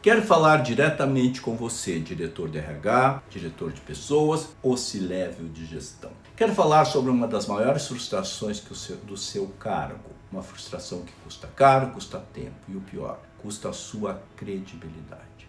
Quero falar diretamente com você, diretor de RH, diretor de pessoas ou C-Level de gestão. Quero falar sobre uma das maiores frustrações do seu cargo. Uma frustração que custa caro, custa tempo e o pior, custa a sua credibilidade.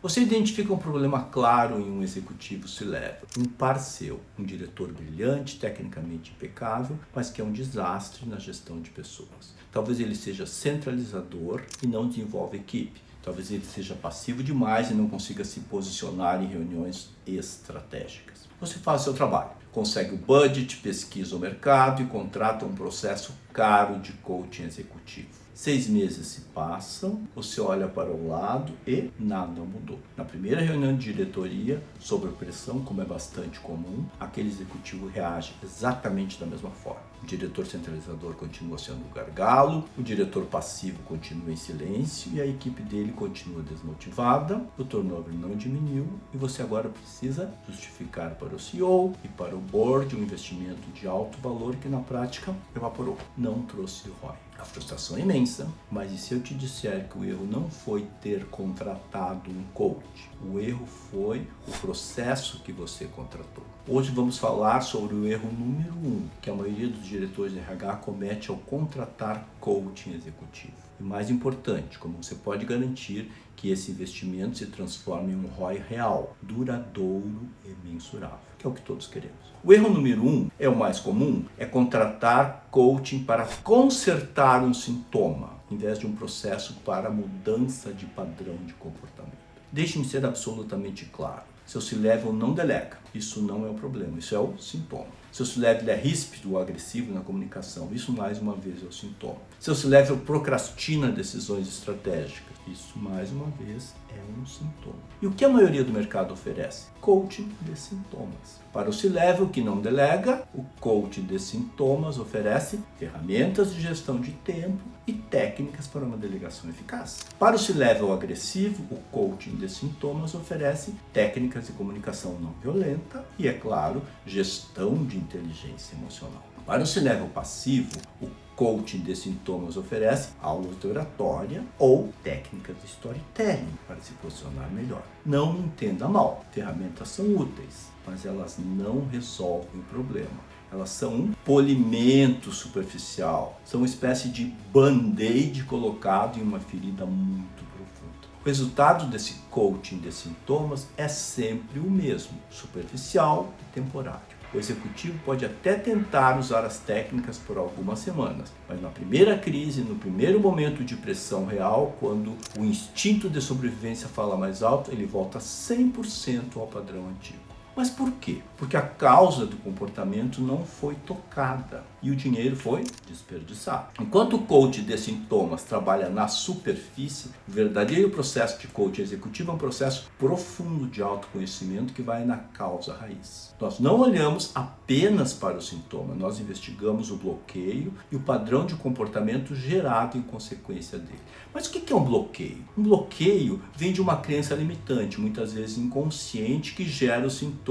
Você identifica um problema claro em um executivo C-Level, um par seu, um diretor brilhante, tecnicamente impecável, mas que é um desastre na gestão de pessoas. Talvez ele seja centralizador e não desenvolve equipe. Talvez ele seja passivo demais e não consiga se posicionar em reuniões estratégicas. Você faz o seu trabalho, consegue o budget, pesquisa o mercado e contrata um processo caro de coaching executivo. 6 meses se passam, você olha para o lado e nada mudou. Na primeira reunião de diretoria, sob pressão, como é bastante comum, aquele executivo reage exatamente da mesma forma. O diretor centralizador continua sendo o gargalo, o diretor passivo continua em silêncio e a equipe dele continua desmotivada, o turnover não diminuiu e você agora precisa justificar para o CEO e para o board um investimento de alto valor que na prática evaporou, não trouxe ROI. A frustração é imensa, mas e se eu te disser que o erro não foi ter contratado um coach? O erro foi o processo que você contratou. Hoje vamos falar sobre o erro número 1, que a maioria dos diretores de RH comete ao contratar coaching executivo. E mais importante, como você pode garantir que esse investimento se transforme em um ROI real, duradouro e mensurável, que é o que todos queremos. O erro número 1 é o mais comum, é contratar coaching para consertar um sintoma, em vez de um processo para mudança de padrão de comportamento. Deixe-me ser absolutamente claro. Seu C-Level não delega, isso não é o problema, isso é o sintoma. Seu C-Level é ríspido ou agressivo na comunicação, isso mais uma vez é o sintoma. Seu C-Level procrastina decisões estratégicas, isso mais uma vez é um sintoma. E o que a maioria do mercado oferece? Coaching de sintomas. Para o C-Level que não delega, o coaching de sintomas oferece ferramentas de gestão de tempo e técnicas para uma delegação eficaz. Para o C-Level agressivo, o coaching de sintomas oferece técnicas de comunicação não violenta e, é claro, gestão de inteligência emocional. Para o C-Level passivo, o coaching de sintomas oferece aulas de oratória ou técnicas de storytelling para se posicionar melhor. Não me entenda mal, ferramentas são úteis, mas elas não resolvem o problema. Elas são um polimento superficial, são uma espécie de band-aid colocado em uma ferida muito profunda. O resultado desse coaching de sintomas é sempre o mesmo, superficial e temporário. O executivo pode até tentar usar as técnicas por algumas semanas, mas na primeira crise, no primeiro momento de pressão real, quando o instinto de sobrevivência fala mais alto, ele volta 100% ao padrão antigo. Mas por quê? Porque a causa do comportamento não foi tocada e o dinheiro foi desperdiçado. Enquanto o coach de sintomas trabalha na superfície, o verdadeiro processo de coaching executivo é um processo profundo de autoconhecimento que vai na causa raiz. Nós não olhamos apenas para o sintoma, nós investigamos o bloqueio e o padrão de comportamento gerado em consequência dele. Mas o que é um bloqueio? Um bloqueio vem de uma crença limitante, muitas vezes inconsciente, que gera o sintoma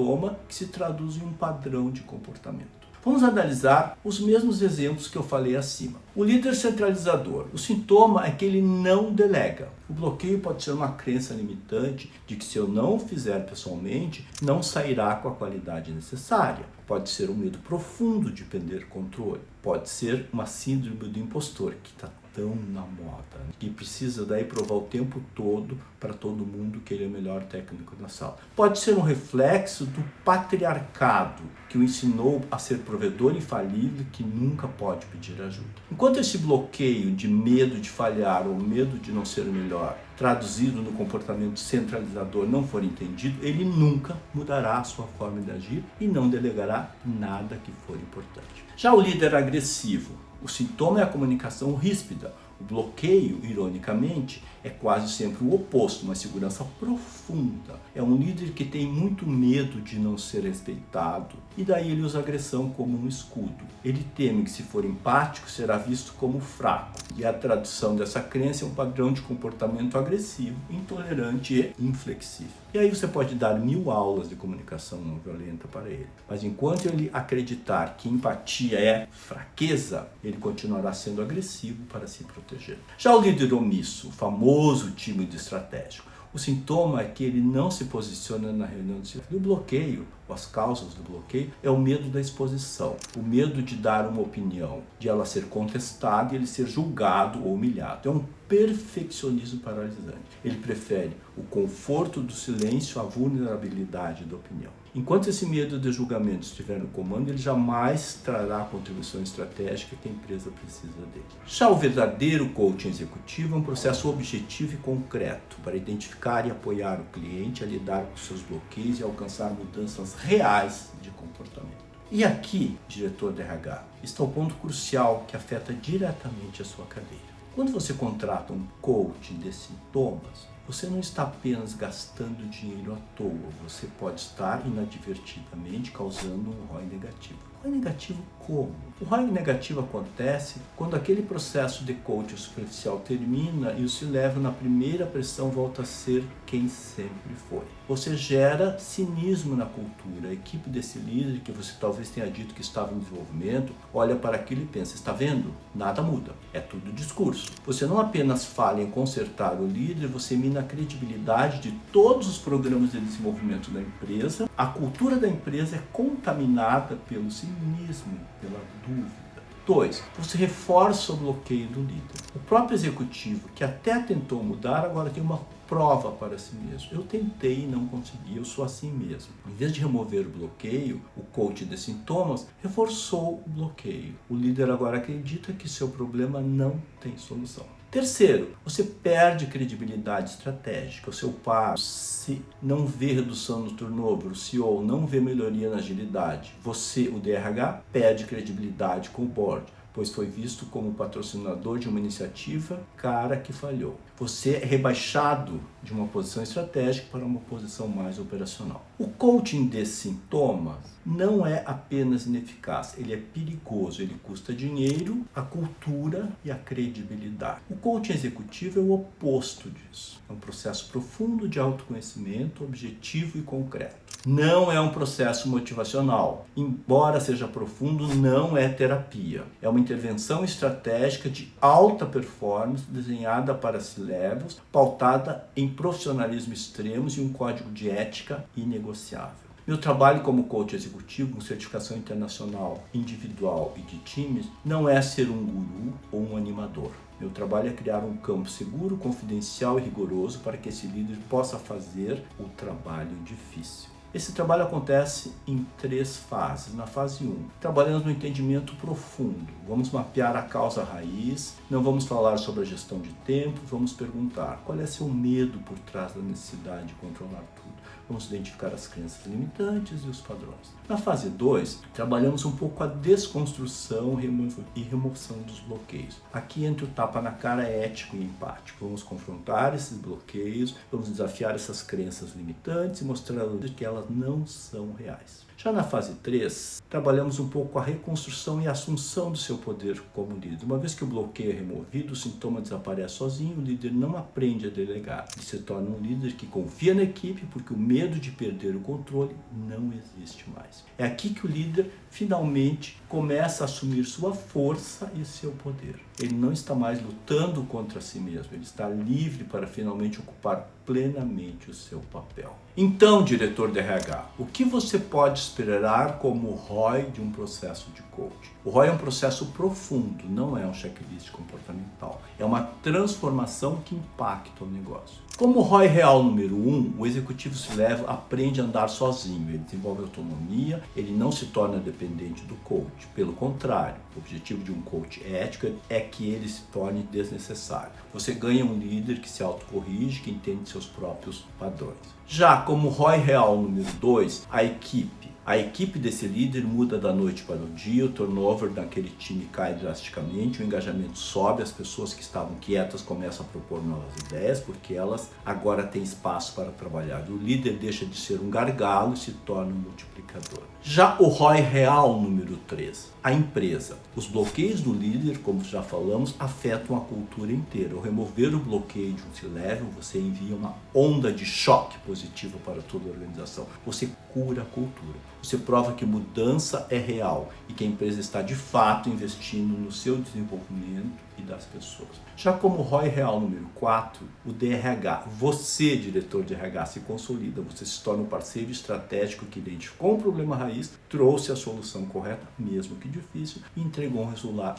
que se traduz em um padrão de comportamento. Vamos analisar os mesmos exemplos que eu falei acima. O líder centralizador, o sintoma é que ele não delega. O bloqueio pode ser uma crença limitante de que se eu não fizer pessoalmente, não sairá com a qualidade necessária. Pode ser um medo profundo de perder controle. Pode ser uma síndrome do impostor, que está tão na moda, que precisa daí provar o tempo todo para todo mundo que ele é o melhor técnico da sala. Pode ser um reflexo do patriarcado, que o ensinou a ser provedor infalível que nunca pode pedir ajuda. Enquanto esse bloqueio de medo de falhar ou medo de não ser o melhor, traduzido no comportamento centralizador, não for entendido, ele nunca mudará a sua forma de agir e não delegará nada que for importante. Já o líder agressivo, o sintoma é a comunicação ríspida, O bloqueio, ironicamente, é quase sempre o oposto, uma segurança profunda. É um líder que tem muito medo de não ser respeitado e daí ele usa a agressão como um escudo. Ele teme que, se for empático, será visto como fraco. E a tradução dessa crença é um padrão de comportamento agressivo, intolerante e inflexível. E aí você pode dar 1000 aulas de comunicação não violenta para ele, mas enquanto ele acreditar que empatia é fraqueza, ele continuará sendo agressivo para se proteger. Já o líder omisso, o famoso tímido estratégico, o sintoma é que ele não se posiciona na reunião de o bloqueio, ou as causas do bloqueio, é o medo da exposição, o medo de dar uma opinião, de ela ser contestada e ele ser julgado ou humilhado. É um perfeccionismo paralisante. Ele prefere o conforto do silêncio à vulnerabilidade da opinião. Enquanto esse medo de julgamento estiver no comando, ele jamais trará a contribuição estratégica que a empresa precisa dele. Já o verdadeiro coaching executivo é um processo objetivo e concreto para identificar e apoiar o cliente a lidar com seus bloqueios e alcançar mudanças reais de comportamento. E aqui, diretor de RH, está o ponto crucial que afeta diretamente a sua cadeira. Quando você contrata um coaching de sintomas, você não está apenas gastando dinheiro à toa, você pode estar inadvertidamente causando um ROI negativo. ROI negativo como? O ROI negativo acontece quando aquele processo de coaching superficial termina e o C-Level na primeira pressão volta a ser quem sempre foi. Você gera cinismo na cultura. A equipe desse líder, que você talvez tenha dito que estava em desenvolvimento, olha para aquilo e pensa, está vendo? Nada muda. É tudo discurso. Você não apenas fala em consertar o líder, você mina a credibilidade de todos os programas de desenvolvimento da empresa. A cultura da empresa é contaminada pelo cinismo, pela dúvida. 2. Você reforça o bloqueio do líder. O próprio executivo, que até tentou mudar, agora tem uma prova para si mesmo. Eu tentei e não consegui, eu sou assim mesmo. Em vez de remover o bloqueio, o coach de sintomas reforçou o bloqueio. O líder agora acredita que seu problema não tem solução. Terceiro, você perde credibilidade estratégica. O seu par, se não vê redução no turnover, o CEO não vê melhoria na agilidade, você, o DRH, perde credibilidade com o board, pois foi visto como patrocinador de uma iniciativa cara que falhou. Você é rebaixado de uma posição estratégica para uma posição mais operacional. O coaching de sintomas não é apenas ineficaz, ele é perigoso, ele custa dinheiro, a cultura e a credibilidade. O coaching executivo é o oposto disso. É um processo profundo de autoconhecimento, objetivo e concreto. Não é um processo motivacional. Embora seja profundo, não é terapia. É uma intervenção estratégica de alta performance desenhada para C-Levels, pautada em profissionalismo extremos e um código de ética inegociável. Meu trabalho como coach executivo com certificação internacional, individual e de times não é ser um guru ou um animador. Meu trabalho é criar um campo seguro, confidencial e rigoroso para que esse líder possa fazer o trabalho difícil. Esse trabalho acontece em 3 fases. Na fase 1, trabalhamos no entendimento profundo. Vamos mapear a causa raiz, não vamos falar sobre a gestão de tempo, vamos perguntar qual é seu medo por trás da necessidade de controlar tudo. Vamos identificar as crenças limitantes e os padrões. Na fase 2, trabalhamos um pouco a desconstrução e remoção dos bloqueios. Aqui entra o tapa na cara ético e empático. Vamos confrontar esses bloqueios, vamos desafiar essas crenças limitantes e mostrar que elas não são reais. Já na fase 3, trabalhamos um pouco a reconstrução e a assunção do seu poder como líder. Uma vez que o bloqueio é removido, o sintoma desaparece sozinho, o líder não aprende a delegar. Ele se torna um líder que confia na equipe porque o medo de perder o controle não existe mais. É aqui que o líder finalmente começa a assumir sua força e seu poder. Ele não está mais lutando contra si mesmo, ele está livre para finalmente ocupar plenamente o seu papel. Então, diretor de RH, o que você pode esperar como ROI de um processo de coaching? O ROI é um processo profundo, não é um checklist comportamental. É uma transformação que impacta o negócio. Como ROI real número 1, o executivo C-Level aprende a andar sozinho, ele desenvolve autonomia, ele não se torna dependente do coach. Pelo contrário, o objetivo de um coach ético é que ele se torne desnecessário. Você ganha um líder que se autocorrige, que entende seus próprios padrões. Já como ROI real número 2, a equipe A equipe desse líder muda da noite para o dia, o turnover daquele time cai drasticamente, o engajamento sobe, as pessoas que estavam quietas começam a propor novas ideias, porque elas agora têm espaço para trabalhar. O líder deixa de ser um gargalo e se torna um multiplicador. Já o ROI real número 3, a empresa. Os bloqueios do líder, como já falamos, afetam a cultura inteira. Ao remover o bloqueio de um C-level, você envia uma onda de choque positivo para toda a organização. Você cura a cultura. Você prova que mudança é real e que a empresa está de fato investindo no seu desenvolvimento e das pessoas. Já como ROI real número 4, o DRH. Você, diretor de RH, se consolida. Você se torna um parceiro estratégico que identificou um problema raiz, trouxe a solução correta, mesmo que difícil, e entregou um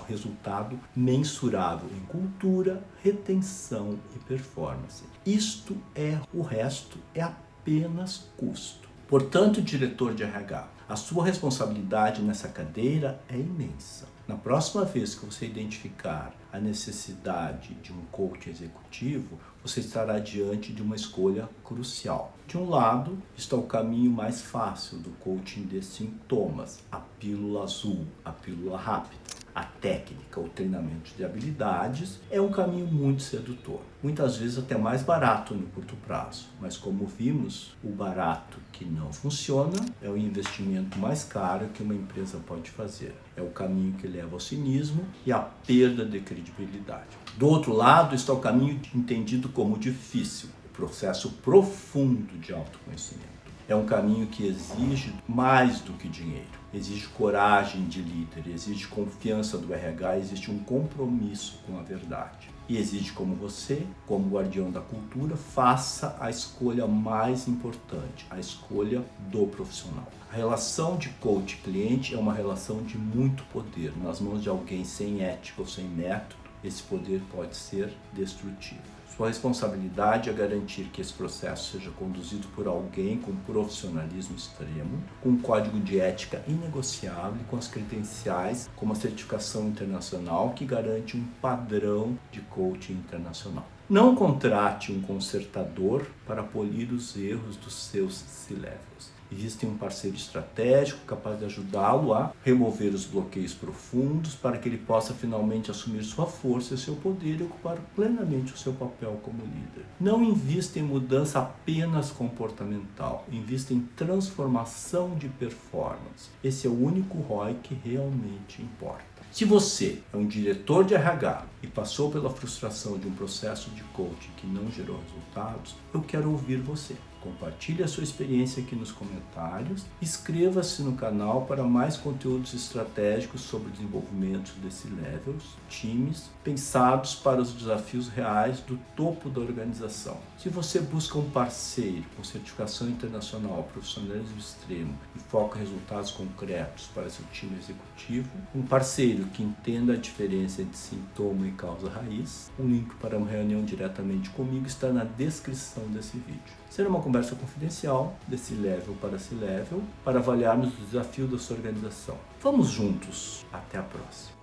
resultado mensurável em cultura, retenção e performance. Isto é o resto, é apenas custo. Portanto, diretor de RH, a sua responsabilidade nessa cadeira é imensa. Na próxima vez que você identificar a necessidade de um coach executivo, você estará diante de uma escolha crucial. De um lado está o caminho mais fácil do coaching de sintomas, a pílula azul, a pílula rápida. A técnica, o treinamento de habilidades é um caminho muito sedutor, muitas vezes até mais barato no curto prazo, mas como vimos, o barato que não funciona é o investimento mais caro que uma empresa pode fazer. É o caminho que leva ao cinismo e à perda de credibilidade. Do outro lado está o caminho entendido como difícil, o processo profundo de autoconhecimento. É um caminho que exige mais do que dinheiro. Exige coragem de líder, exige confiança do RH, existe um compromisso com a verdade. E exige como você, como guardião da cultura, faça a escolha mais importante, a escolha do profissional. A relação de coach-cliente é uma relação de muito poder. Nas mãos de alguém sem ética ou sem método, esse poder pode ser destrutivo. Sua responsabilidade é garantir que esse processo seja conduzido por alguém com profissionalismo extremo, com um código de ética inegociável e com as credenciais como a certificação internacional que garante um padrão de coaching internacional. Não contrate um consertador para polir os erros dos seus C-levels. Existe um parceiro estratégico capaz de ajudá-lo a remover os bloqueios profundos para que ele possa finalmente assumir sua força e seu poder e ocupar plenamente o seu papel como líder. Não invista em mudança apenas comportamental, invista em transformação de performance. Esse é o único ROI que realmente importa. Se você é um diretor de RH e passou pela frustração de um processo de coaching que não gerou resultados, eu quero ouvir você. Compartilhe a sua experiência aqui nos comentários, inscreva-se no canal para mais conteúdos estratégicos sobre o desenvolvimento desse levels, times, pensados para os desafios reais do topo da organização. Se você busca um parceiro com certificação internacional, profissionalismo extremo e foca em resultados concretos para seu time executivo, um parceiro que entenda a diferença entre sintoma e causa raiz, um link para uma reunião diretamente comigo está na descrição desse vídeo. Será uma conversa confidencial, desse level para esse level, para avaliarmos o desafio da sua organização. Vamos juntos. Até a próxima.